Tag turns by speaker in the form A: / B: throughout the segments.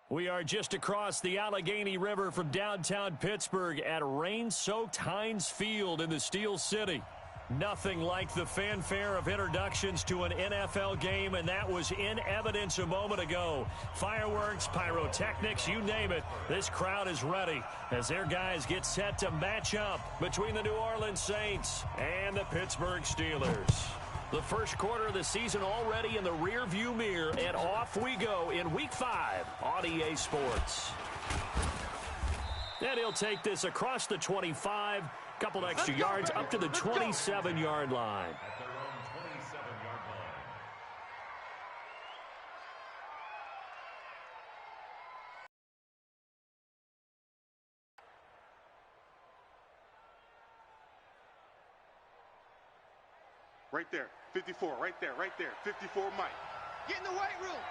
A: We are just across the Allegheny River from downtown Pittsburgh at rain-soaked Heinz Field in the Steel City. Nothing like the fanfare of introductions to an NFL game, and that was in evidence a moment ago. Fireworks, pyrotechnics, you name it. This crowd is ready as their guys get set to match up between the New Orleans Saints and the Pittsburgh Steelers. The first quarter of the season already in the rearview mirror, and off we go in Week 5 on EA Sports. And he'll take this across the 25, couple extra yards up to the 27-yard line.
B: Right there, 54, right there, 54, Mike.
C: Get in the weight room.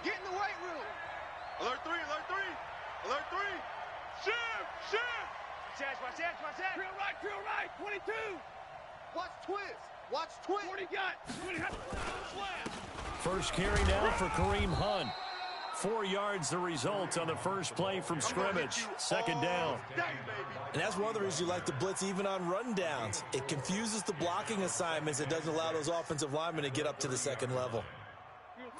C: Get in the weight room.
B: Alert 3, alert 3, alert 3. Shift.
C: Watch that. Drill right, 22. Watch twist. 40 got. 20
A: First carry now for Kareem Hunt. 4 yards the result on the first play from scrimmage. Second down.
D: And that's one of the reasons you like to blitz even on rundowns. It confuses the blocking assignments. It doesn't allow those offensive linemen to get up to the second level.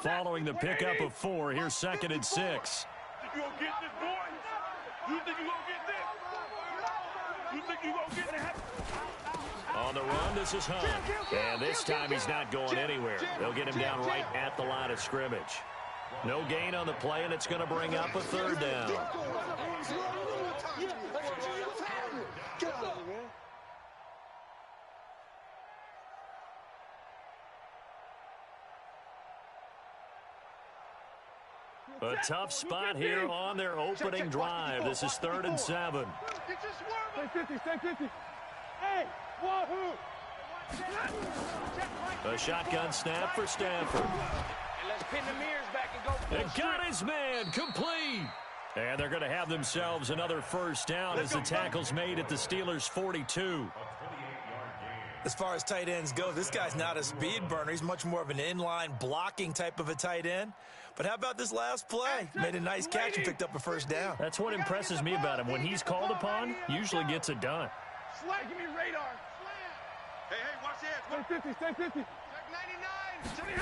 A: Following the pickup of 4, here's 2nd and 6.
B: You gonna get this, boy? You think you gonna get this? You think you gonna get it?
A: On the run, this is Hunt. And this time he's not going anywhere. They'll get him down right at the line of scrimmage. No gain on the play, and it's going to bring up a third down. A tough spot here on their opening drive. This is 3rd and 7.
C: Stay 50. Hey, wahoo!
A: A shotgun snap for Stanford.
C: Let's pin the mirrors back and go.
A: And got his man complete. And they're going to have themselves another first down as the tackle's made at the Steelers' 42.
D: As far as tight ends go, this guy's not a speed burner. He's much more of an inline blocking type of a tight end. But how about this last play? Made a nice catch and picked up a first down.
A: That's what impresses me about him. When he's called upon, usually gets it done.
C: Slant, give me radar.
B: Hey, watch the edge.
C: Stay 50. Check 99.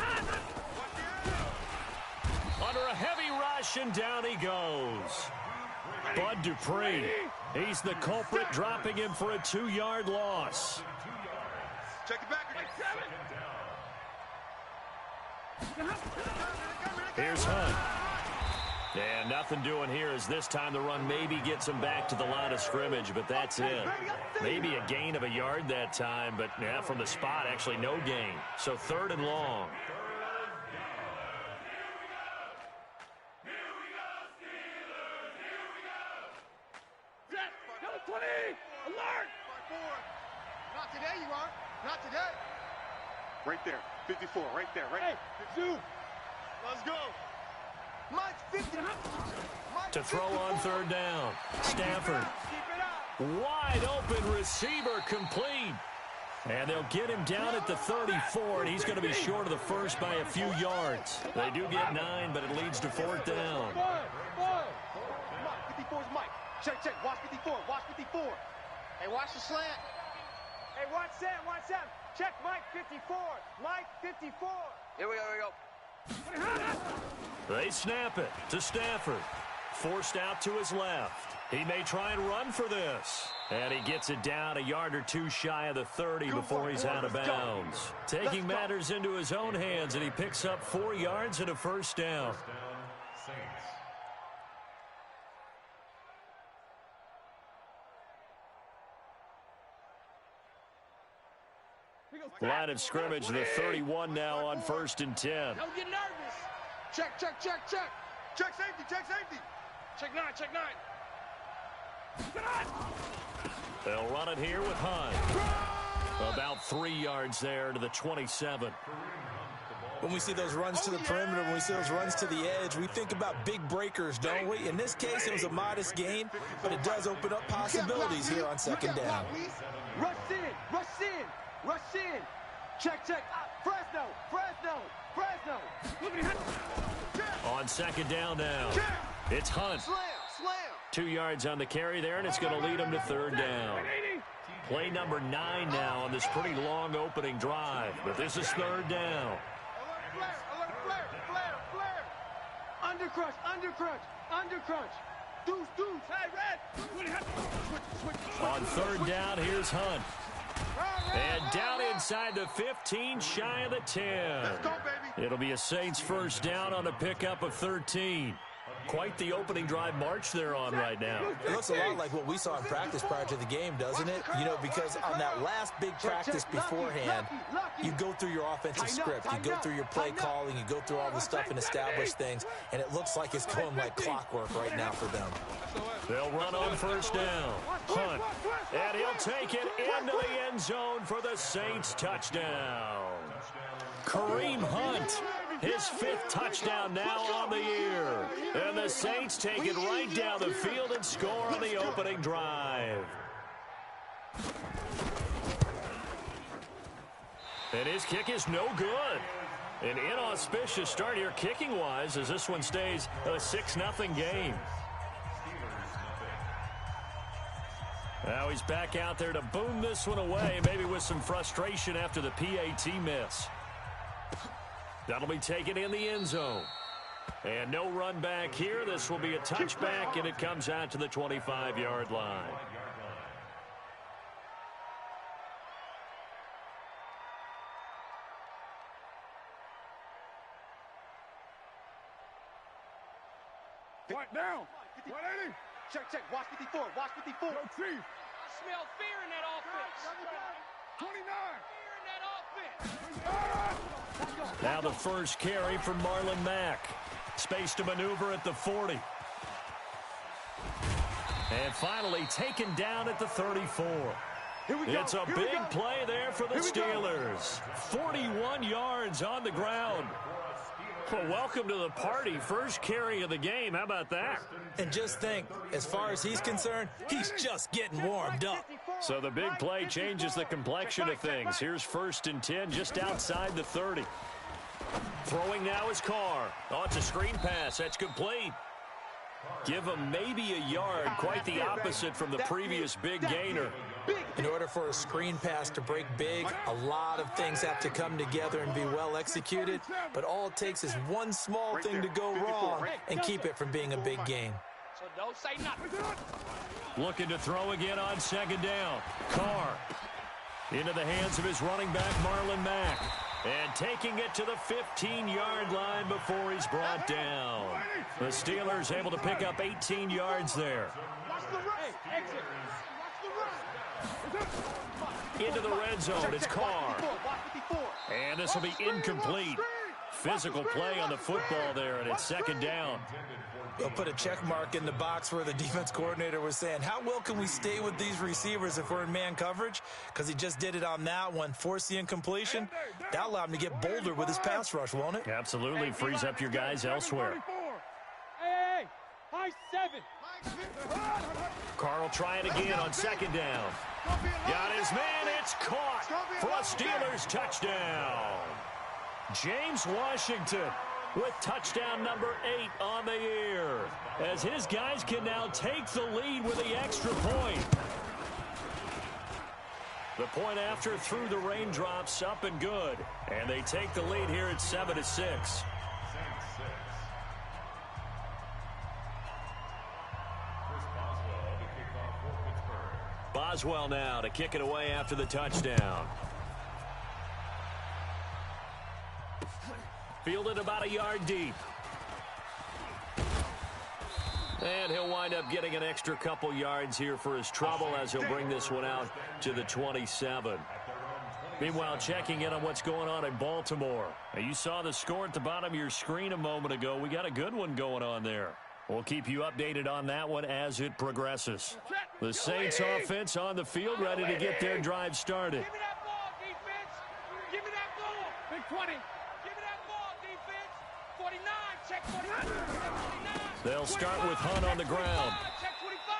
A: Under a heavy rush, and down he goes. Bud Dupree. He's the culprit, dropping him for a 2-yard loss.
B: Check it back.
A: Here's Hunt. And nothing doing here as this time the run maybe gets him back to the line of scrimmage, but that's it. Maybe a gain of a yard that time, but yeah, from the spot, actually no gain. So 3rd and long.
C: Alert! Not today, you are. Not today.
B: Right there, 54, right there,
C: Hey, Zoo.
B: Let's go.
C: Mike 50.
A: To throw on 3rd down. Stafford. Wide open receiver complete. And they'll get him down at the 34, and he's going to be short of the first by a few yards. They do get 9, but it leads to 4th down.
C: 54's Mike. Check. Watch 54. Hey, watch the slant. Hey, watch Sam. Check Mike 54. Mike 54. Here we go.
A: They snap it to Stafford. Forced out to his left. He may try and run for this. And he gets it down a yard or two shy of the 30 before he's out of bounds. Taking matters into his own hands, and he picks up 4 yards and a first down. Line of scrimmage, the 31 now on 1st and 10.
C: Don't get nervous. Check.
B: Check safety.
C: Check 9.
A: They'll run it here with Hunt. About 3 yards there to the 27.
D: When we see those runs to the perimeter, when we see those runs to the edge, we think about big breakers, don't we? In this case, it was a modest gain, but it does open up possibilities here on 2nd down.
C: Rush in. Check. Fresno.
A: On 2nd down now. It's Hunt.
C: Slam, slam.
A: 2 yards on the carry there, and it's going to lead him to third down. Play number 9 now on this pretty long opening drive, but this is third down.
C: Alert, flare. Undercrunch, undercrunch. Deuce. Hey, red.
A: On third down, here's Hunt. And down inside the 15, shy of the 10.
C: Let's go, baby.
A: It'll be a Saints first down on a pickup of 13. Quite the opening drive march they're on right now.
D: It looks a lot like what we saw in practice prior to the game, doesn't it? You know, because on that last big practice beforehand, you go through your offensive script, you go through your play calling, you go through all the stuff and establish things, and it looks like it's going like clockwork right now for them.
A: They'll run on first down. Hunt, and he'll take it into the end zone for the Saints touchdown. Kareem Hunt, his 5th touchdown now on the year. And the Saints take it right down the field and score on the opening drive. And his kick is no good. An inauspicious start here kicking-wise as this one stays a 6-0 game. Now he's back out there to boom this one away, maybe with some frustration after the PAT miss. That'll be taken in the end zone. And no run back here. This will be a touchback, and it comes out to the 25-yard line.
B: Right down. 180.
C: Check. Watch 54.
B: Go Chief.
E: I smell fear in that offense.
B: 29.
E: Fear in that offense.
A: Now the first carry from Marlon Mack. Space to maneuver at the 40. And finally taken down at the 34. It's a big play there for the Steelers. 41 yards on the ground. Well, welcome to the party. First carry of the game. How about that?
D: And just think, as far as he's concerned, he's just getting warmed up.
A: So the big play changes the complexion of things. Here's 1st and 10 just outside the 30. Throwing now is Carr. Oh, it's a screen pass. That's complete. Give him maybe a yard. Quite the opposite from the previous big gainer.
D: In order for a screen pass to break big, a lot of things have to come together and be well executed. But all it takes is one small thing to go wrong and keep it from being a big gain.
E: So don't say nothing.
A: Looking to throw again on 2nd down. Carr into the hands of his running back, Marlon Mack. And taking it to the 15-yard line before he's brought down. The Steelers able to pick up 18 yards there. Into the red zone, it's Carr. And this will be incomplete. Physical play on the football there, and it's 2nd down.
D: They'll put a check mark in the box where the defense coordinator was saying, how well can we stay with these receivers if we're in man coverage? Because he just did it on that one, force the incompletion. That allowed him to get bolder with his pass rush, won't it?
A: Absolutely, frees up your guys elsewhere.
E: Hey, high 7.
A: Carr will try it again on 2nd down. Got his man, it's caught for a Steelers touchdown. James Washington with touchdown number 8 on the year, as his guys can now take the lead with the extra point. The point after through the raindrops, up and good, and they take the lead here at 7-6. Boswell now to kick it away after the touchdown. Fielded about a yard deep. And he'll wind up getting an extra couple yards here for his trouble as he'll bring this one out to the 27. Meanwhile, checking in on what's going on in Baltimore. Now, you saw the score at the bottom of your screen a moment ago. We got a good one going on there. We'll keep you updated on that one as it progresses. The Saints offense on the field, ready to get their drive started.
E: Give me that ball, defense. Give me that ball. Big 20. Give me that ball, defense. 49. Check 49.
A: They'll start with Hunt on the ground.
E: Check 25.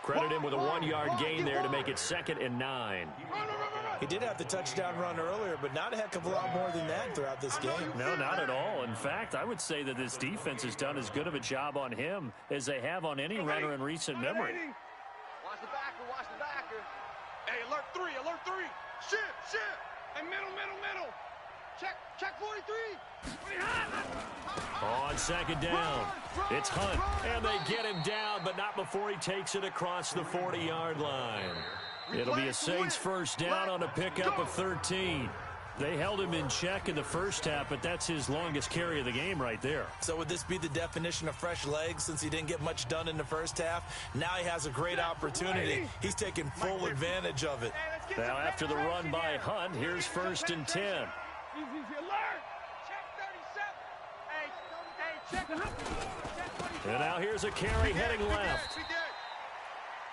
A: Credit him with a 1-yard gain there to make it 2nd and 9.
D: He did have the touchdown run earlier, but not a heck of a lot more than that throughout this game.
A: No, not at all. In fact, I would say that this defense has done as good of a job on him as they have on any runner in recent memory.
C: Watch the backer, watch the backer.
E: Hey, alert 3, alert 3.
C: Shift, shift.
E: Hey, middle.
C: Check 43.
A: On second down, it's Hunt, and they get him down, but not before he takes it across the 40-yard line. It'll be a Saints first down on a pickup of 13. They held him in check in the first half, but that's his longest carry of the game right there.
D: So would this be the definition of fresh legs since he didn't get much done in the first half? Now he has a great opportunity. He's taking full advantage of it.
A: Now after the run by Hunt, here's first and 10.
E: Easy, alert. Check 37. Hey, check.
A: And now here's a carry heading left.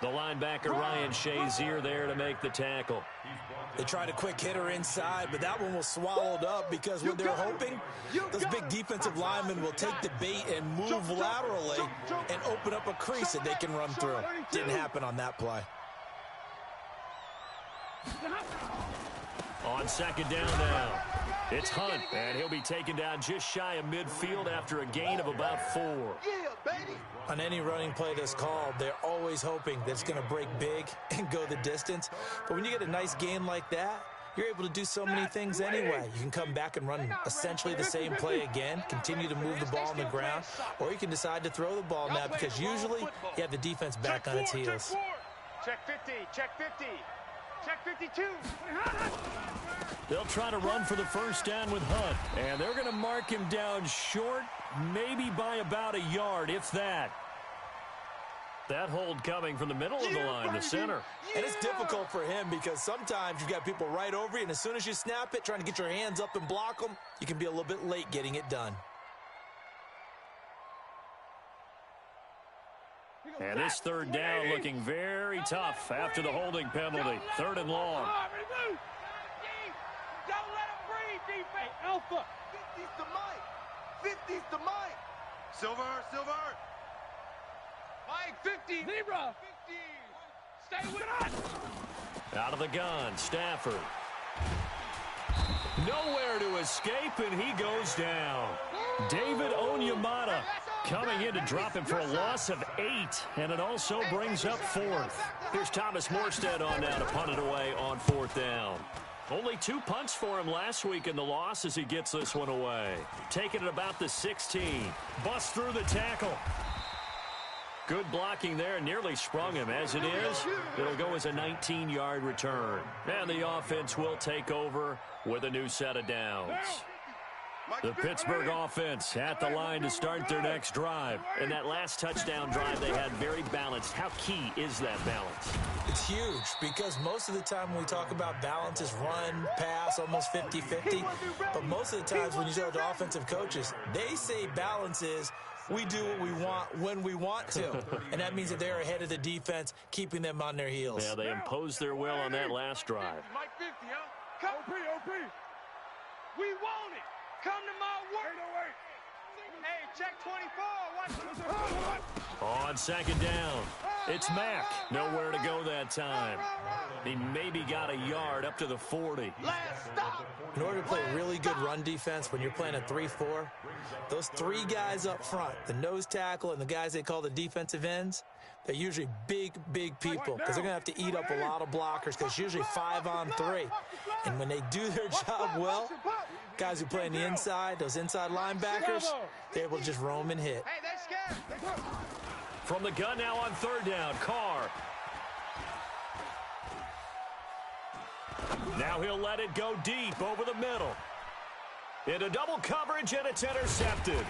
A: The linebacker Ryan Shazier there to make the tackle.
D: They tried a quick hitter inside, but that one was swallowed up because what they're hoping, those big defensive linemen will take the bait and move laterally and open up a crease that they can run through. Didn't happen on that play.
A: On second down now, it's Hunt, and he'll be taken down just shy of midfield after a gain of about 4.
C: Yeah, baby.
D: On any running play that's called, they're always hoping that it's going to break big and go the distance. But when you get a nice gain like that, you're able to do so many things anyway. You can come back and run essentially the same play again, continue to move the ball on the ground, or you can decide to throw the ball now because usually you have the defense back on its heels.
C: Check 50, check 50. Check 52.
A: They'll try to run for the first down with Hunt, and they're going to mark him down short, maybe by about a yard, if that. That hold coming from the middle of the line, the center.
D: And it's difficult for him because sometimes you've got people right over you, and as soon as you snap it, trying to get your hands up and block them, you can be a little bit late getting it done.
A: And this third down looking very tough after the holding penalty. Third and long.
E: Don't let him breathe, defense. Alpha.
C: 50's the mic. 50's the mic. Silver.
E: Mike, 50. Zebra. 50. Stay with us.
A: Out of the gun, Stafford. Nowhere to escape, and he goes down. David Onyemata coming in to drop him for a loss of 8, and it also brings up 4th. Here's Thomas Morstead on now to punt it away on 4th down. Only 2 punts for him last week in the loss as he gets this one away. Taking it about the 16. Busts through the tackle. Good blocking there, nearly sprung him. As it is, it'll go as a 19-yard return. And the offense will take over with a new set of downs. The Pittsburgh offense at the line to start their next drive. And that last touchdown drive they had very balanced. How key is that balance?
D: It's huge because most of the time when we talk about balance is run, pass, almost 50-50. But most of the times when you talk to offensive coaches, they say balance is we do what we want when we want to. And that means that they're ahead of the defense, keeping them on their heels.
A: Yeah, they imposed their will on that last drive.
E: Mike 50, huh? Come. OP. We want it. Come to my work.
C: Hey, check 24. Watch.
A: On second down, it's Mack. Nowhere to go that time. He maybe got a yard up to the 40.
C: Last stop.
D: In order to play really good run defense when you're playing a 3-4, those 3 guys up front, the nose tackle and the guys they call the defensive ends, they're usually big people because they're going to have to eat up a lot of blockers because it's usually 5 on 3. And when they do their job well, guys who play on the inside, those inside linebackers, they're able to just roam and hit.
C: Hey, they're scared.
A: From the gun now on third down, Carr. Now he'll let it go deep over the middle. Into double coverage, and it's intercepted.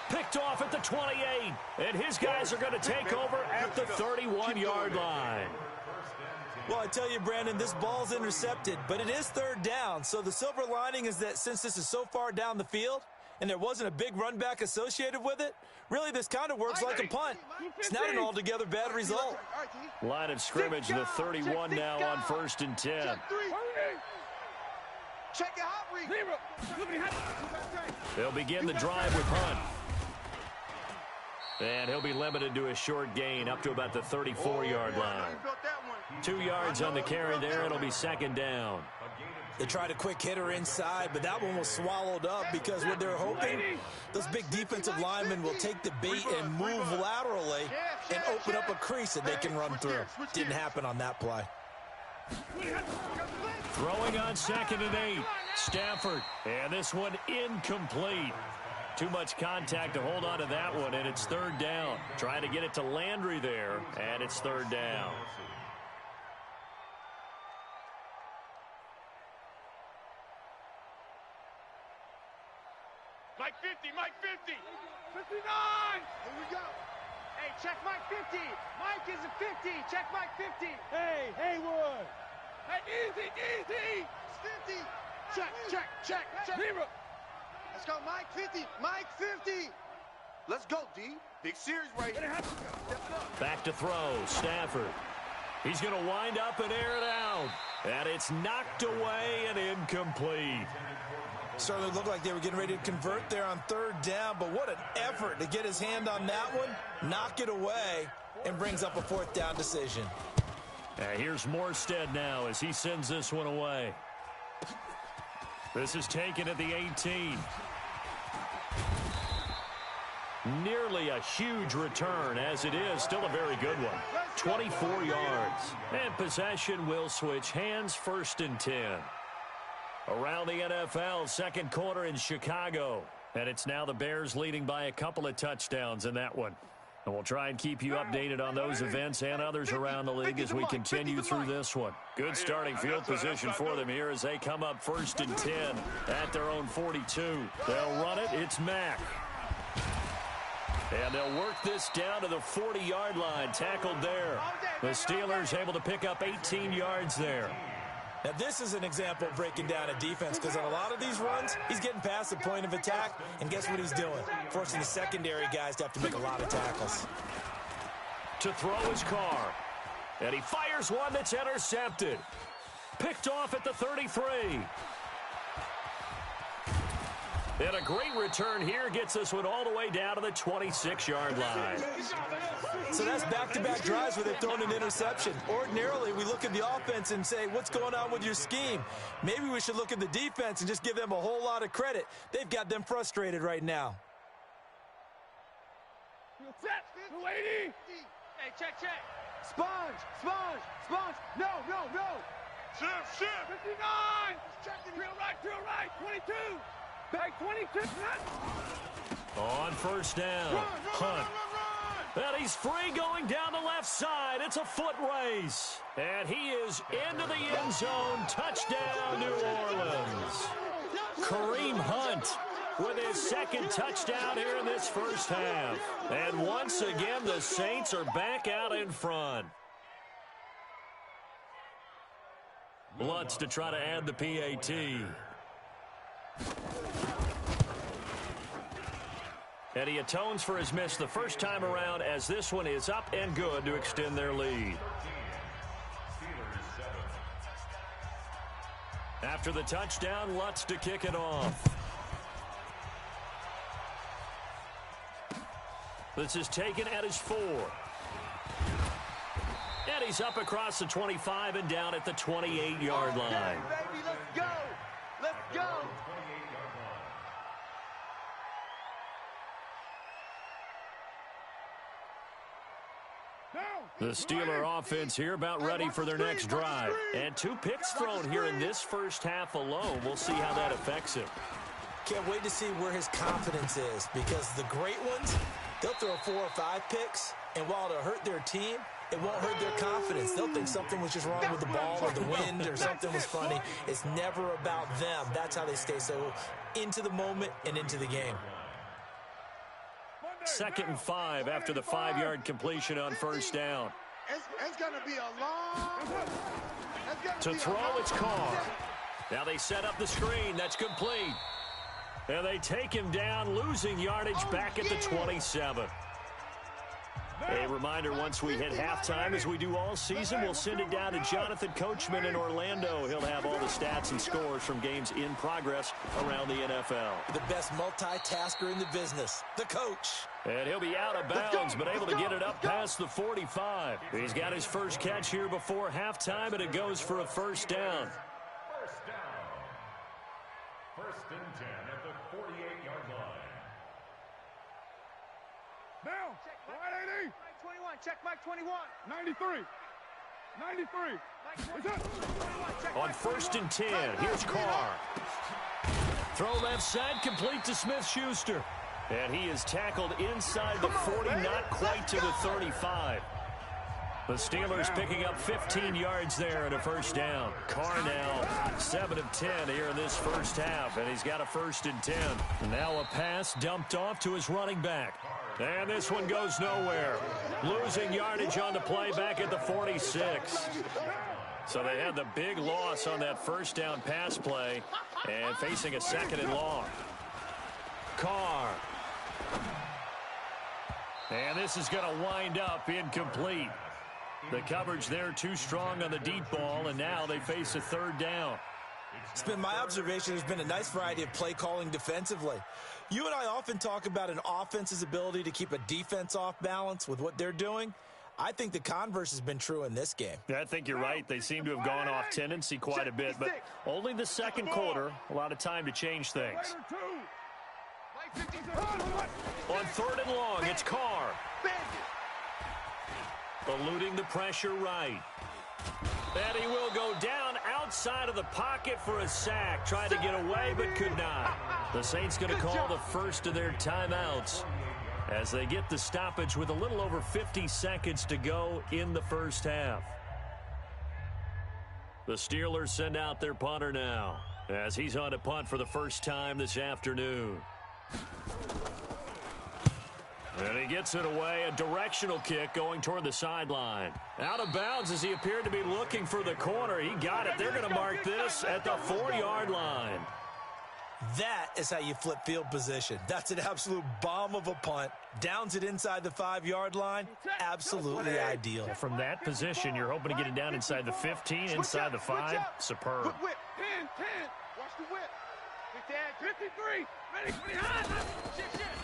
A: Picked off at the 28, and his guys are going to take over at the 31-yard line.
D: Well, I tell you, Brandon, this ball's intercepted, but it is third down. So the silver lining is that since this is so far down the field and there wasn't a big run back associated with it, really this kind of works like a punt. It's not an altogether bad result.
A: Line of scrimmage, the 31 now on 1st and 10.
C: Check your hot read.
A: They'll begin the drive with Hunt. And he'll be limited to a short gain up to about the 34-yard line. 2 yards on the carry there. It'll be second down.
D: They tried a quick hitter inside, but that one was swallowed up because what they're hoping, those big defensive linemen will take the bait and move laterally and open up a crease that they can run through. Didn't happen on that play.
A: Throwing on 2nd and 8. Stafford. And this one incomplete. Too much contact to hold on to that one, and it's 3rd down. Trying to get it to Landry there, and it's 3rd down.
B: Mike 50, Mike 50.
E: 59!
C: Here we go. Hey, check Mike 50. Mike is a 50. Check Mike 50.
E: Hey, Haywood! Hey, easy!
C: It's 50. Check.
E: Zero!
C: Let's go, Mike 50. Mike 50. Let's go, D. Big series right here.
A: Back to throw. Stafford. He's going to wind up and air it out. And it's knocked away and incomplete.
D: Certainly looked like they were getting ready to convert there on 3rd down, but what an effort to get his hand on that one, knock it away, and brings up a 4th down decision.
A: Here's Morstead now as he sends this one away. This is taken at the 18. Nearly a huge return, as it is still a very good one. 24 yards. And possession will switch hands, 1st and 10. Around the NFL, 2nd quarter in Chicago. And it's now the Bears leading by a couple of touchdowns in that one. And we'll try and keep you updated on those events and others around the league as we continue through this one. Good starting field position for them here as they come up 1st and 10 at their own 42. They'll run it. It's Mack. And they'll work this down to the 40-yard line. Tackled there. The Steelers able to pick up 18 yards there.
D: Now, this is an example of breaking down a defense because on a lot of these runs, he's getting past the point of attack, and guess what he's doing? Forcing the secondary guys to have to make a lot of tackles.
A: To throw his Carr. And he fires one that's intercepted. Picked off at the 33. And a great return here gets this one all the way down to the 26-yard line.
D: So that's back-to-back drives where they've thrown an interception. Ordinarily, we look at the offense and say, what's going on with your scheme? Maybe we should look at the defense and just give them a whole lot of credit. They've got them frustrated right now.
E: Set! 280!
C: Hey, check. Sponge. No.
B: Shift.
E: 59! Drill right, 22! Back 22!
A: On 1st down. Hunt. And he's free going down the left side. It's a foot race. And he is into the end zone. Touchdown, New Orleans. Kareem Hunt with his 2nd touchdown here in this first half. And once again, the Saints are back out in front. Lutz to try to add the PAT. And he atones for his miss the first time around as this one is up and good to extend their lead. After the touchdown, Lutz to kick it off. This is taken at his 4. And he's up across the 25 and down at the 28-yard line.
C: Baby, let's go.
A: The Steeler offense here about ready for their next drive. And 2 picks thrown here in this first half alone. We'll see how that affects him.
D: Can't wait to see where his confidence is because the great ones, they'll throw 4 or 5 picks, and while it'll hurt their team, it won't hurt their confidence. They'll think something was just wrong with the ball or the wind or something was funny. It's never about them. That's how they stay so into the moment and into the game.
A: 2nd and 5 after the 5-yard completion on 1st down.
C: It's going to be a long...
A: To throw, it's Carr. Now they set up the screen. That's complete. And they take him down, losing yardage back at the 27. A reminder, once we hit halftime, as we do all season, we'll send it down to Jonathan Coachman in Orlando. He'll have all the stats and scores from games in progress around the NFL.
D: The best multitasker in the business, the coach.
A: And he'll be out of bounds, but able to get it up past the 45. He's got his first catch here before halftime, and it goes for a first down.
F: First down. 1st and 10 at the 48-yard line.
B: Now, right 80.
C: Mike 21, check Mike 21.
B: 93. 93.
C: Mike 21, check
A: On
C: Mike
A: 1st
C: 21.
A: and 10, here's Carr. Throw left side, complete to Smith-Schuster. And he is tackled inside the 40, not quite to the 35. The Steelers picking up 15 yards there and a first down. Carr now 7 of 10 here in this first half, and he's got a 1st and 10. Now a pass dumped off to his running back. And this one goes nowhere. Losing yardage on the play back at the 46. So they had the big loss on that first down pass play and facing a 2nd and long. Carr. And this is going to wind up incomplete. The coverage there too strong on the deep ball, and now they face a 3rd down.
D: It's been my observation there's been a nice variety of play calling defensively. You and I often talk about an offense's ability to keep a defense off balance with what they're doing. I think the converse has been true in this game.
A: I think you're right. They seem to have gone off tendency quite a bit, but only the 2nd quarter, a lot of time to change things. On 3rd and long, it's Carr. Eluding the pressure right. And he will go down outside of the pocket for a sack. Tried to get away, but could not. The Saints going to call the first of their timeouts as they get the stoppage with a little over 50 seconds to go in the first half. The Steelers send out their punter now as he's on to punt for the first time this afternoon. And he gets it away, a directional kick going toward the sideline. Out of bounds as he appeared to be looking for the corner. He got it. They're going to mark this at the 4-yard line.
D: That is how you flip field position. That's an absolute bomb of a punt. Downs it inside the 5-yard line. Absolutely ideal.
A: From that position, you're hoping to get it down inside the 15, inside the 5. Superb.
E: 10, 10. Watch the whip. 53. Ready for the hunt.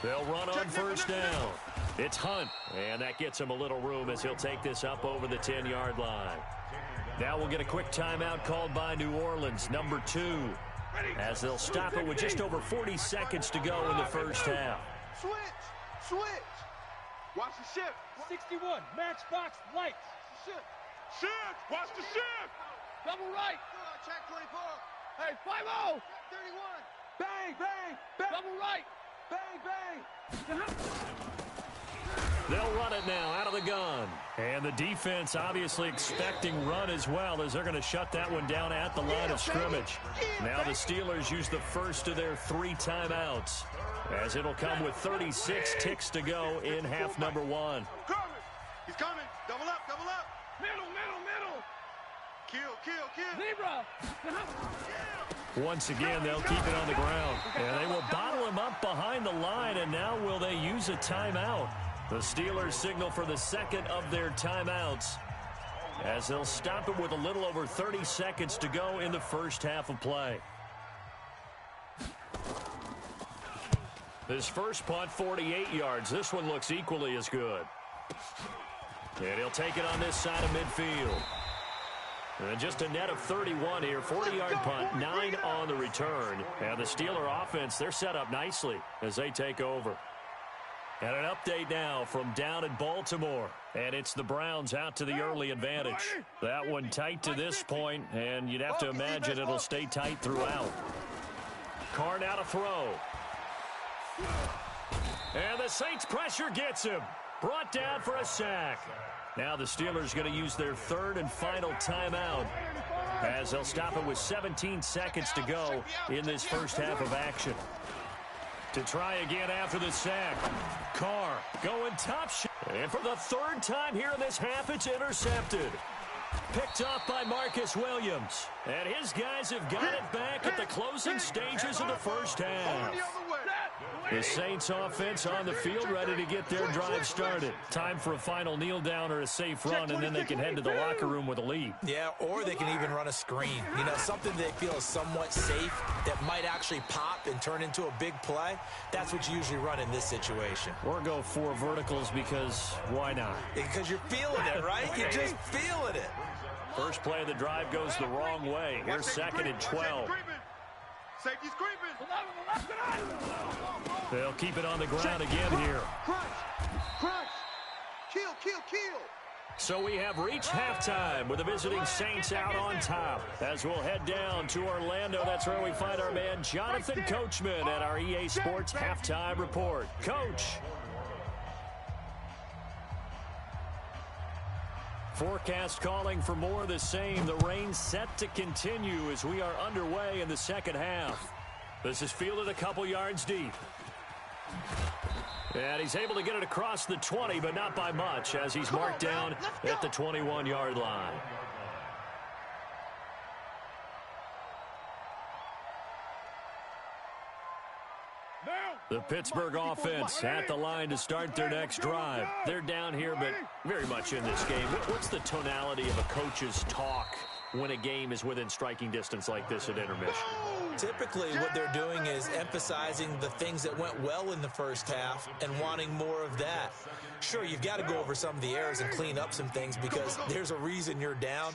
A: They'll run on first down. It's Hunt, and that gets him a little room as he'll take this up over the 10-yard line. Now we'll get a quick timeout called by New Orleans, number 2, as they'll stop it with just over 40 seconds to go in the first half.
C: Switch. Watch the shift.
E: 61. Matchbox lights.
B: Shift. Watch the shift.
E: Double right.
C: Check 24.
E: Hey, 5-0.
C: 31.
E: Bang. Double right.
C: Bang.
A: They'll run it now out of the gun. And the defense obviously expecting run as well, as they're going to shut that one down at the line of scrimmage. Now the Steelers use the first of their 3 timeouts, as it'll come with 36 ticks to go in half number 1.
C: He's coming. Double up.
E: Middle.
C: Kill.
E: Zebra.
A: Once again, they'll keep it on the ground. And they will bottle him up behind the line, and now will they use a timeout? The Steelers signal for the 2nd of their timeouts, as they'll stop it with a little over 30 seconds to go in the first half of play. This first punt, 48 yards. This one looks equally as good. And he'll take it on this side of midfield. And just a net of 31 here, 40-yard punt, 9 on the return. And the Steeler offense, they're set up nicely as they take over. And an update now from down in Baltimore. And it's the Browns out to the early advantage. That one tight to this point, and you'd have to imagine it'll stay tight throughout. Carr now to throw. And the Saints pressure gets him. Brought down for a sack. Now the Steelers going to use their 3rd and final timeout, as they'll stop it with 17 seconds to go in this first half of action. To try again after the sack. Carr going top shot. And for the 3rd time here in this half, it's intercepted. Picked off by Marcus Williams. And his guys have got it back at the closing stages of the first half. The Saints offense on the field, ready to get their drive started. Time for a final kneel down or a safe run, and then they can head to the locker room with a lead.
D: Yeah, or they can even run a screen. You know, something they feel is somewhat safe that might actually pop and turn into a big play. That's what you usually run in this situation.
A: Or go 4 verticals because why not?
D: Because you're feeling it, right? You're just feeling it.
A: First play of the drive goes the wrong way. Here's 2nd and 12.
B: Safety's creeping.
A: They'll keep it on the ground again here.
C: Crunch. Kill.
A: So we have reached halftime with the visiting Saints out on top. As we'll head down to Orlando, that's where we find our man Jonathan Coachman at our EA Sports Halftime Report. Coach. Forecast calling for more of the same. The rain set to continue as we are underway in the second half. This is fielded a couple yards deep. And he's able to get it across the 20, but not by much, as he's marked down at the 21-yard line. The Pittsburgh offense at the line to start their next drive. They're down here, but very much in this game. What's the tonality of a coach's talk when a game is within striking distance like this at intermission?
D: Typically, what they're doing is emphasizing the things that went well in the first half and wanting more of that. Sure, you've got to go over some of the errors and clean up some things because there's a reason you're down.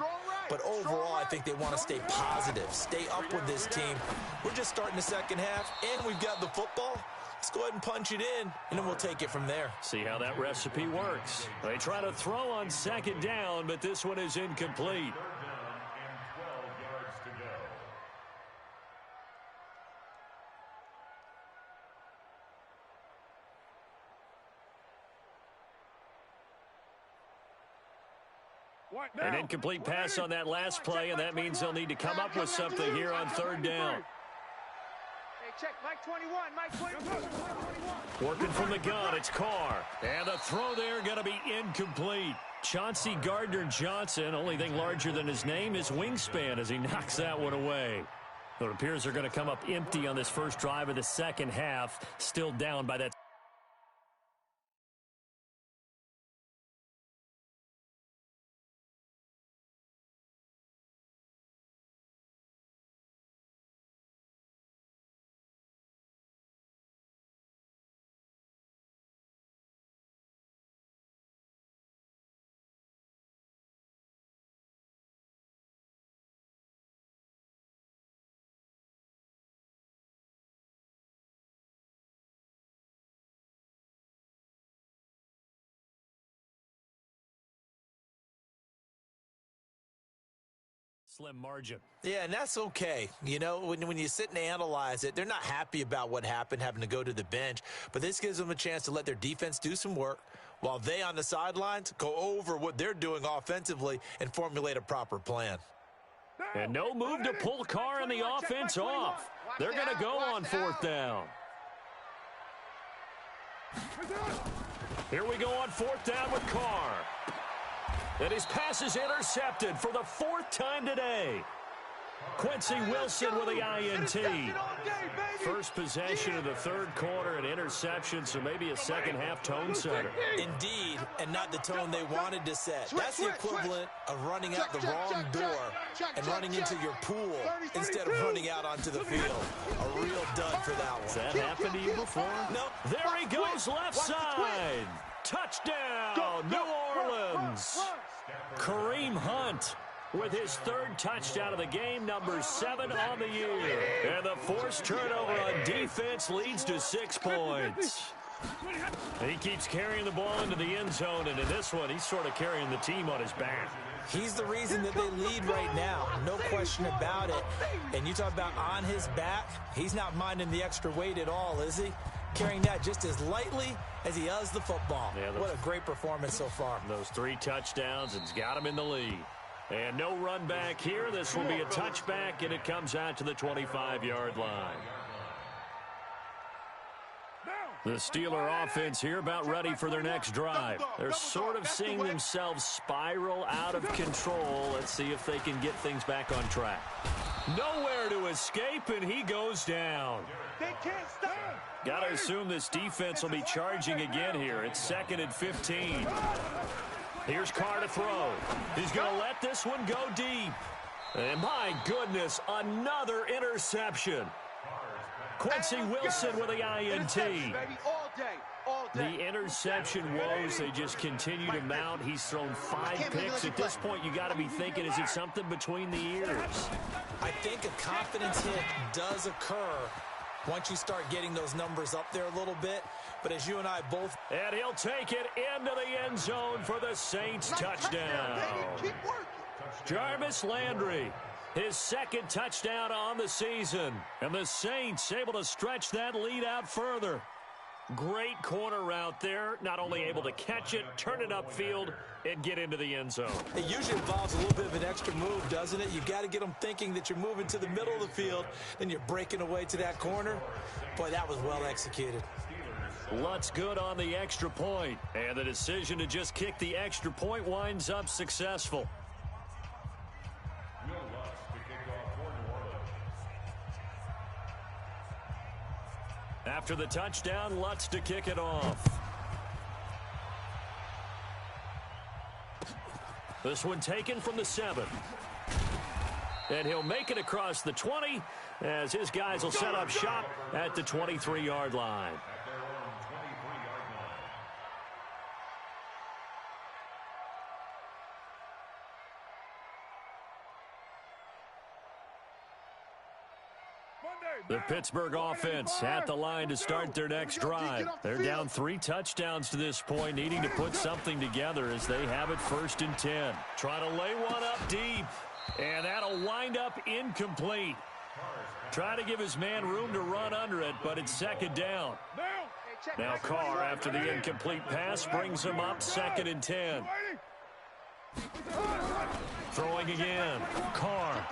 D: But overall, I think they want to stay positive, stay up with this team. We're just starting the second half, and we've got the football. Let's go ahead and punch it in, and then we'll take it from there.
A: See how that recipe works. They try to throw on 2nd down, but this one is incomplete. An incomplete pass on that last play, and that means they'll need to come up with something here on 3rd down.
C: Hey, check, Mike 21, Mike 21.
A: Working from the gun, it's Carr. And the throw there going to be incomplete. Chauncey Gardner-Johnson, only thing larger than his name is wingspan as he knocks that one away. It appears they're going to come up empty on this first drive of the second half, still down by that. Slim margin.
D: Yeah, and that's okay. You know, when you sit and analyze it, they're not happy about what happened, having to go to the bench. But this gives them a chance to let their defense do some work while they on the sidelines go over what they're doing offensively and formulate a proper plan.
A: And no move to pull Carr and the offense off. They're going to go on 4th down. Here we go on 4th down with Carr. And his pass is intercepted for the 4th time today. Quincy Wilson with the INT. First possession of the 3rd quarter, an interception, so maybe a second half tone setter.
D: Indeed, and not the tone they wanted to set. That's the equivalent of running out the wrong door and running into your pool instead of running out onto the field. A real dud for that one.
A: Has that happened to you before?
D: No.
A: There he goes, left side. Touchdown, New Orleans. Kareem Hunt with his 3rd touchdown of the game, number 7 on the year. And the forced turnover on defense leads to 6 points. He keeps carrying the ball into the end zone, and in this one, he's sort of carrying the team on his back.
D: He's the reason that they lead right now, no question about it. And you talk about on his back, he's not minding the extra weight at all, is he? Carrying that just as lightly as he does the football. Yeah, what a great performance so far.
A: Those 3 touchdowns, it's got him in the lead. And no run back here. This will be a touchback, and it comes out to the 25-yard line. The Steeler offense here about ready for their next drive. They're sort of seeing themselves spiral out of control. Let's see if they can get things back on track. Nowhere to escape, and he goes down.
C: They can't stop.
A: Got to assume this defense will be charging again here. It's 2nd and 15. Here's Carr to throw. He's going to let this one go deep. And my goodness, another interception. Quincy Wilson with the INT.
C: Baby, all day, all day.
A: The interception woes, they just continue to mount. He's thrown 5 picks. At this point, you got to be thinking, is it something between the ears?
D: I think a confidence hit does occur once you start getting those numbers up there a little bit. But as you and I both...
A: And he'll take it into the end zone for the Saints touchdown.
C: Keep working.
A: Jarvis Landry, his 2nd touchdown on the season. And the Saints able to stretch that lead out further. Great corner route there. Not only able to catch it, turn it upfield, and get into the end zone.
D: It usually involves a little bit of an extra move, doesn't it? You got to get them thinking that you're moving to the middle of the field, then you're breaking away to that corner. Boy, that was well executed.
A: Lutz good on the extra point, and the decision to just kick the extra point winds up successful. After the touchdown, Lutz to kick it off. This one taken from the 7. And he'll make it across the 20 as his guys will set up shop at the 23-yard line. The Pittsburgh offense at the line to start their next drive. They're down 3 touchdowns to this point, needing to put something together as they have it 1st and 10. Try to lay one up deep, and that'll wind up incomplete. Try to give his man room to run under it, but it's 2nd down. Now Carr, after the incomplete pass, brings him up 2nd and 10. Throwing again. Carr.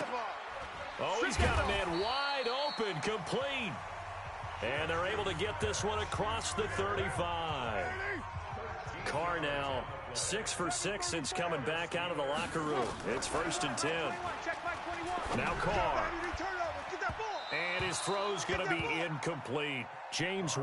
A: Oh, he's got a man wide open, complete. And they're able to get this one across the 35. Carr now 6 for 6 since coming back out of the locker room. It's 1st and 10. Now Carr. And his throw's going to be incomplete. James